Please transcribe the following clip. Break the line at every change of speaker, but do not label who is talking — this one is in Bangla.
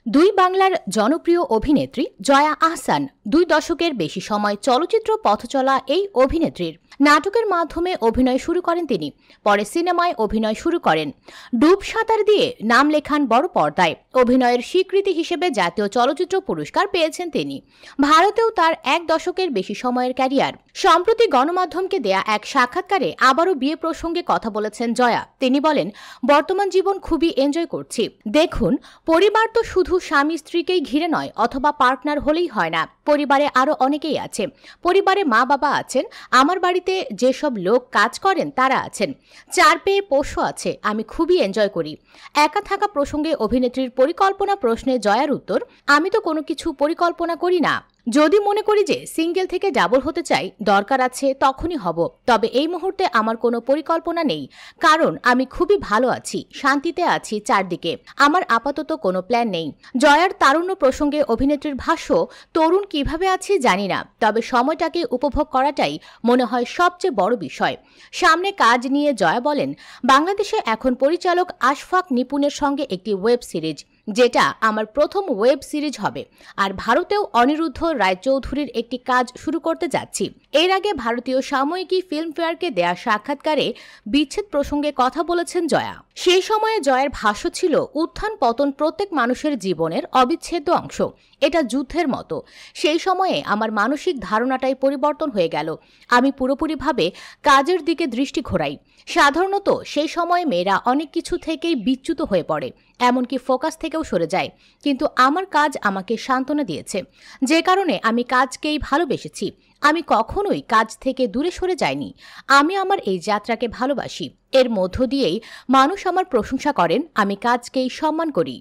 দুই বাংলার জনপ্রিয় অভিনেত্রী জয়া আহসান 2 দশকের বেশি সময় চলচ্চিত্র পথচলা এই অভিনেত্রীর নাটকের মাধ্যমে অভিনয় শুরু করেন তিনি। পরে সিনেমায় অভিনয় শুরু করেন। ডুব সাঁতার দিয়ে নাম লেখান বড় পর্দায়। অভিনয়ের স্বীকৃতি হিসেবে জাতীয় চলচ্চিত্র পুরস্কার পেয়েছেন তিনি। ভারতেও তার 1 দশকের বেশি সময়ের ক্যারিয়ার। সম্প্রতি গণমাধ্যমকে দেয়া এক সাক্ষাৎকারে আবারও বিয়ে প্রসঙ্গে কথা বলেছেন জয়া। তিনি বলেন, বর্তমান জীবন খুবই এনজয় করছি। দেখুন, পরিবার তো শুধু স্বামী স্ত্রীকেই ঘিরে নয় অথবা পার্টনার হলেই হয় না, পরিবারে আরো অনেকেই আছে। পরিবারে মা বাবা আছেন, আমার বাড়িতে যেসব লোক কাজ করেন তারা আছেন, 4 পেয়ে পোষ্য আছে। আমি খুবই এনজয় করি। একা থাকা প্রসঙ্গে অভিনেত্রীর পরিকল্পনা প্রশ্নে জয়ার উত্তর, আমি তো কোনো কিছু পরিকল্পনা করি না। যদি মনে করি যে সিঙ্গেল থেকে ডাবল হতে চাই, দরকার আছে, তখনই হব। তবে এই মুহূর্তে আমার কোনো পরিকল্পনা নেই, কারণ আমি খুবই ভালো আছি, শান্তিতে আছি চারদিকে। আমার আপাতত কোনো প্ল্যান নেই। জয়ার তারুণ্য প্রসঙ্গে অভিনেত্রীর ভাষ্য, তরুণ কিভাবে আছি জানি না, তবে সময়টাকে উপভোগ করাটাই মনে হয় সবচেয়ে বড় বিষয়। সামনে কাজ নিয়ে জয়া বলেন, বাংলাদেশে এখন পরিচালক আশফাক নিপুণের সঙ্গে একটি ওয়েব সিরিজ, যেটা আমার প্রথম ওয়েব সিরিজ হবে। আর ভারতেও অনিরুদ্ধ রায়চৌধুরীর একটি কাজ শুরু করতে যাচ্ছি। এর আগে ভারতীয় সাময়িকী ফিল্মফেয়ারকে দেয়া সাক্ষাৎকারে বিচ্ছেদ প্রসঙ্গে কথা বলেছেন জয়া। সেই সময়ে জয়ের ভাষ্য ছিল, উত্থান পতন প্রত্যেক মানুষের জীবনের অবিচ্ছেদ্য অংশ। এটা যুদ্ধের মতো। সেই সময়ে আমার মানসিক ধারণাটাই পরিবর্তন হয়ে গেল। আমি পুরোপুরিভাবে কাজের দিকে দৃষ্টি ঘোরাই। সাধারণত সেই সময়ে মেয়েরা অনেক কিছু থেকেই বিচ্যুত হয়ে পড়ে, এমনকি ফোকাস থেকেও সরে যায়। কিন্তু আমার কাজ আমাকে সান্ত্বনা দিয়েছে, যে কারণে আমি কাজকেই ভালোবেসেছি। আমি কখনোই কাজ থেকে দূরে সরে যাইনি। আমি আমার এই যাত্রাকে ভালোবাসি। এর মধ্য দিয়েই মানুষ আমার প্রশংসা করেন। আমি কাজকেই সম্মান করি।